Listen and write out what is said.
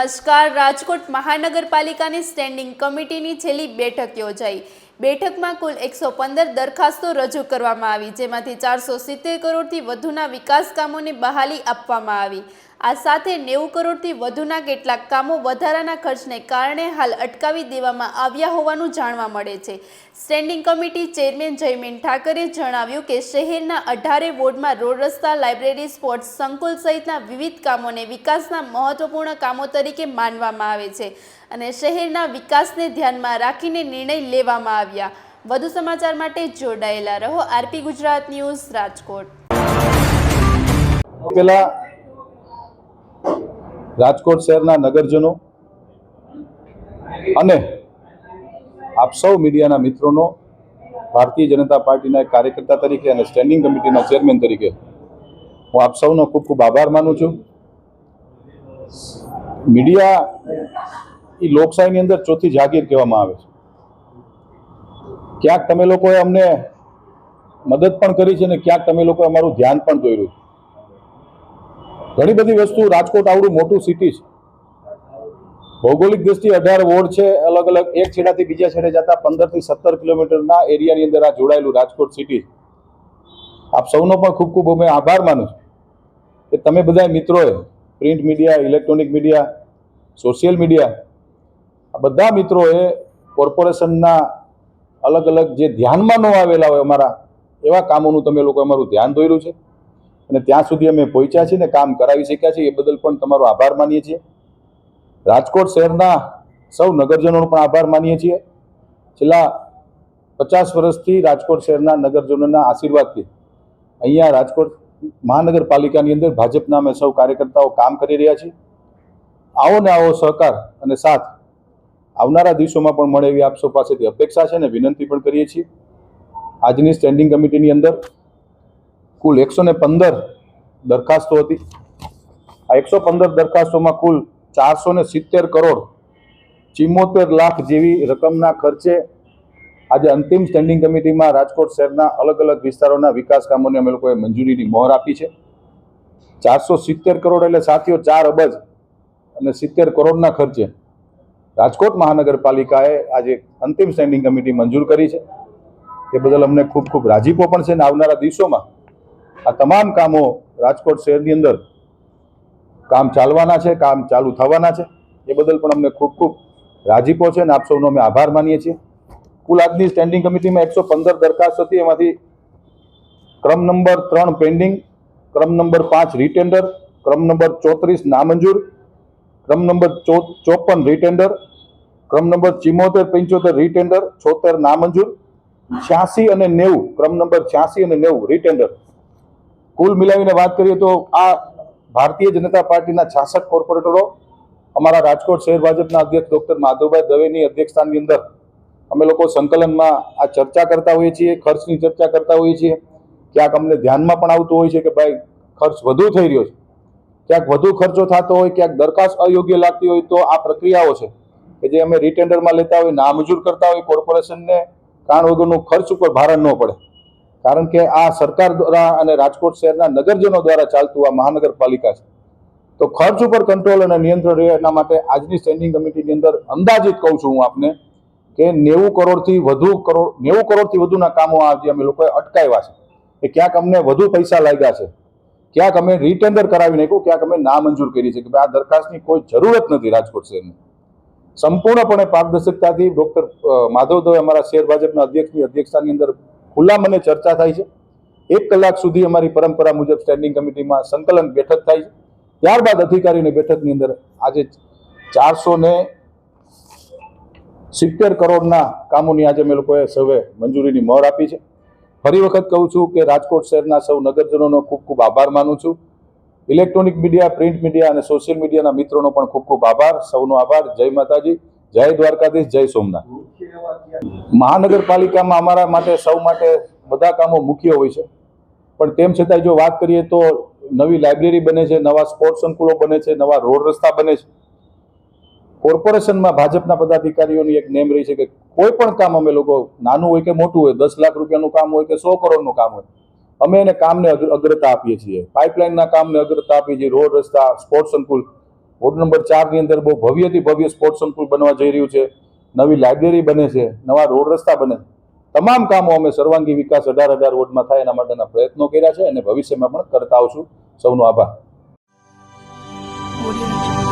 નમસ્કાર. રાજકોટ મહાનગરપાલિકાની સ્ટેન્ડિંગ કમિટીની છેલ્લી બેઠક યોજાઈ. બેઠકમાં કુલ 115 દરખાસ્તો રજૂ કરવામાં આવી, જેમાંથી 470 કરોડથી વધુના વિકાસ કામોને બહાલી આપવામાં આવી. આ સાથે 90 કરોડથી વધુના કેટલાક કામો વધારાના ખર્ચને કારણે હાલ અટકાવી દેવામાં આવ્યા હોવાનું જાણવા મળે છે. Standing committee chairman Jaymin Thackeray જણાવ્યું કે શહેરના 18 વોર્ડમાં રોડ રસ્તા, લાઇબ્રેરી, સ્પોર્ટ્સ સંકુલ સહિતના વિવિધ કામોને વિકાસના મહત્વપૂર્ણ કામો તરીકે માનવામાં આવે છે અને શહેરના વિકાસને ધ્યાનમાં રાખીને નિર્ણય લેવામાં આવ્યા. વધુ સમાચાર માટે જોડાયેલા રહો. RP Gujarat news, Rajkot. રાજકોટ શહેરના નગરજનો અને આપ સૌ મીડિયાના મિત્રોનો ભારતીય જનતા પાર્ટીના કાર્યકર્તા તરીકે અને સ્ટેન્ડિંગ કમિટીના ચેરમેન તરીકે હું આપ સૌનો ખૂબ ખૂબ આભાર માનું છું. મીડિયા એ લોકશાહીની અંદર ચોથી જાગીર કહેવામાં આવે છે. ક્યાંક તમે લોકોએ અમને મદદ પણ કરી છે અને ક્યાંક તમે લોકોએ અમારું ધ્યાન પણ દોર્યું છે. ઘણી બધી વસ્તુ, રાજકોટ આવડું મોટું સિટી છે, ભૌગોલિક દ્રષ્ટિએ 18 વોર્ડ છે, અલગ અલગ એક છેડાથી બીજા છેડે જતા 15 થી 17 કિલોમીટરના એરિયાની અંદર આ જોડાયેલું રાજકોટ સિટી. આપ સૌનો પણ ખૂબ ખૂબ અમે આભાર માનું છું કે તમે બધા મિત્રોએ print media, electronic media, social media, આ બધા મિત્રોએ કોર્પોરેશનના અલગ અલગ જે ધ્યાનમાં ન આવેલા હોય અમારા એવા કામોનું તમે લોકો અમારું ધ્યાન દોર્યું છે અને ત્યાં સુધી અમે પહોંચ્યા છીએ ને કામ કરાવી શક્યા છીએ. એ બદલ પણ તમારો આભાર માનીએ છીએ. રાજકોટ શહેરના સૌ નગરજનોનો પણ આભાર માનીએ છીએ. છેલ્લા 50 વર્ષથી રાજકોટ શહેરના નગરજનોના આશીર્વાદથી અહીંયા રાજકોટ મહાનગરપાલિકાની અંદર ભાજપના અમે સૌ કાર્યકર્તાઓ કામ કરી રહ્યા છીએ. આવો ને આવો સહકાર અને સાથ આવનારા દિવસોમાં પણ મળે એવી આપ સૌ પાસેથી અપેક્ષા છે અને વિનંતી પણ કરીએ છીએ. આજની સ્ટેન્ડિંગ કમિટીની અંદર કુલ 115 દરખાસ્તો હતી. આ 115 દરખાસ્તોમાં કુલ 470 કરોડ 74 લાખ જેવી રકમના ખર્ચે આજે અંતિમ સ્ટેન્ડિંગ કમિટીમાં રાજકોટ શહેરના અલગ અલગ વિસ્તારોના વિકાસ કામોને અમે લોકોએ મંજૂરીની મહોર આપી છે. 470 કરોડ એટલે સાથીઓ 4 અબજ અને 70 કરોડના ખર્ચે રાજકોટ મહાનગરપાલિકાએ આજે અંતિમ સ્ટેન્ડિંગ કમિટી મંજૂર કરી છે. એ બદલ અમને ખૂબ ખૂબ રાજીપો પણ છે અને આવનારા દિવસોમાં આ તમામ કામો રાજકોટ શહેરની અંદર કામ ચાલવાના છે, કામ ચાલુ થવાના છે. એ બદલ પણ અમને ખૂબ ખૂબ રાજીપો છે અને આપ સૌનો અમે આભાર માનીએ છીએ. કુલ આજની સ્ટેન્ડિંગ કમિટીમાં 115 દરખાસ્ત હતી. એમાંથી ક્રમ નંબર 3 પેન્ડિંગ, ક્રમ નંબર 5 રીટેન્ડર, ક્રમ નંબર 34 નામંજૂર, ક્રમ નંબર 54 રીટેન્ડર, ક્રમ નંબર 74, 75 રીટેન્ડર, 76 નામંજૂર, 86 અને 90, ક્રમ નંબર 86 અને 90 રીટેન્ડર. કુલ મિલાવીને વાત કરીએ તો આ ભારતીય જનતા પાર્ટીના 66 કોર્પોરેટરો, અમારા રાજકોટ શહેર ભાજપના અધ્યક્ષ ડોક્ટર માધવભાઈ દવેની અધ્યક્ષતાની અંદર અમે લોકો સંકલનમાં આ ચર્ચા કરતા હોઈએ છીએ, ખર્ચની ચર્ચા કરતા હોઈએ છીએ. ક્યાંક અમને ધ્યાનમાં પણ આવતું હોય છે કે ભાઈ ખર્ચ વધુ થઈ રહ્યો છે, ક્યાંક વધુ ખર્ચો થતો હોય, ક્યાંક દરખાસ્ત અયોગ્ય લાગતી હોય તો આ પ્રક્રિયાઓ છે કે જે અમે રીટેન્ડરમાં લેતા હોય, નામંજૂર કરતા હોય, કોર્પોરેશનને કારણ વગરનું ખર્ચ ઉપર ભારણ ન પડે. કારણ કે આ સરકાર દ્વારા અને રાજકોટ શહેરના નગરજનો દ્વારા ચાલતું આ મહાનગરપાલિકા છે, તો ખર્ચ ઉપર કંટ્રોલ અને નિયંત્રણ રહે એના માટે આજની સ્ટેન્ડિંગ કમિટીની અંદર અંદાજિત કહું છું હું આપને કે 90 કરોડથી વધુના કામો આજે અમે લોકોએ અટકાવ્યા છે. કે ક્યાંક અમને વધુ પૈસા લાગ્યા છે, ક્યાંક અમે રીટેન્ડર કરાવી નાખ્યું, ક્યાંક અમે નામંજૂર કરી છે કે આ દરખાસ્તની કોઈ જરૂરત નથી. રાજકોટ શહેરની સંપૂર્ણપણે પારદર્શકતાથી ડોક્ટર માધવ દવે અમારા શહેર ભાજપના અધ્યક્ષની અધ્યક્ષતાની અંદર ખુલ્લા મને ચર્ચા થાય છે. 1 કલાક સુધી અમારી પરંપરા મુજબ સ્ટેન્ડિંગ કમિટીમાં સંકલન બેઠક થાય છે. ત્યારબાદ અધિકારીઓની બેઠકની અંદર આજે 470 કરોડના કામોની આજે અમે લોકોએ સૌએ મંજૂરીની મહોર આપી છે. ફરી વખત કહું છું કે રાજકોટ શહેરના સૌ નગરજનોનો ખૂબ ખૂબ આભાર માનું છું. ઇલેક્ટ્રોનિક મીડિયા, પ્રિન્ટ મીડિયા અને સોશિયલ મીડિયાના મિત્રોનો પણ ખૂબ ખૂબ આભાર. સૌનો આભાર. જય માતાજી, જય દ્વારકાધીશ, જય સોમનાથ. મહાનગરપાલિકામાં અમારા માટે સૌ માટે બધા કામો મુખ્ય હોય છે, પણ તેમ છતાંય જો વાત કરીએ તો નવી લાઇબ્રેરી બને છે, નવા સ્પોર્ટ્સ સંકુલો બને છે, નવા રોડ રસ્તા બને છે. કોર્પોરેશનમાં ભાજપના પદાધિકારીઓની એક નેમ રહી છે કે કોઈ પણ કામ અમે લોકો નાનું હોય કે મોટું હોય, 10 લાખ રૂપિયાનું કામ હોય કે 100 કરોડનું કામ હોય, અમે એને કામને અગ્રતા આપીએ છીએ. પાઇપલાઇનના કામને અગ્રતા આપીએ છીએ, રોડ રસ્તા, સ્પોર્ટ્સ સંકુલ વોર્ડ નંબર 4 ની અંદર બહુ ભવ્યથી ભવ્ય સ્પોર્ટ્સ સંકુલ બનવા જઈ રહ્યું છે, નવી લાઇબ્રેરી બને છે, નવા રોડ રસ્તા બને. તમામ કામો અમે સર્વાંગી વિકાસ 18 વોર્ડમાં થાય એના માટેના પ્રયત્નો કર્યા છે અને ભવિષ્યમાં પણ કરતા આવશું. સૌનો આભાર. Audio Jungle.